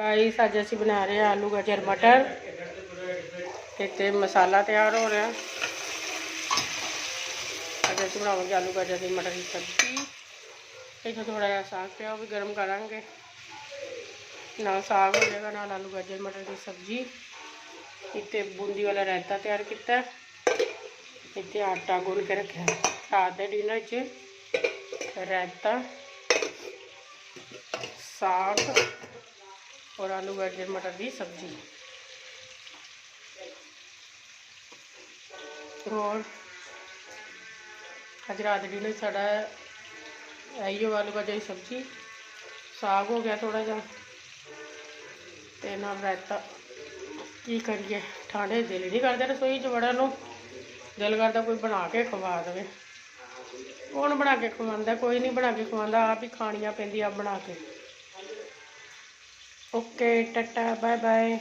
Guys अज असी बना रहे हैं आलू गाजर मटर। इतने मसाला तैयार हो रहा। अज असी बनावे आलू गाजर की मटर की सब्जी। इतना थोड़ा जहा साग पिया भी गर्म करांगे, ना साग हो जाएगा ना आलू गाजर मटर की सब्जी। इतने बूंदी वाला रायता तैयार किया। इतने आटा गुन के रखा रात के डिनर च रायता, साग और आलू गाजर मटर की सब्जी। और अज रात डिनर साड़ा इो आलू गाजर की सब्जी, साग हो गया थोड़ा जा ते नाल रायता। की करिए ठंडे दिल नहीं करता रसोई च बड़ा लो, दिल करता कोई बना के खवा दे। कौन बना के खवांदा? कोई नहीं बना के खवांदा, आप ही खानियां पैंदियां बना के। Okay tata bye bye.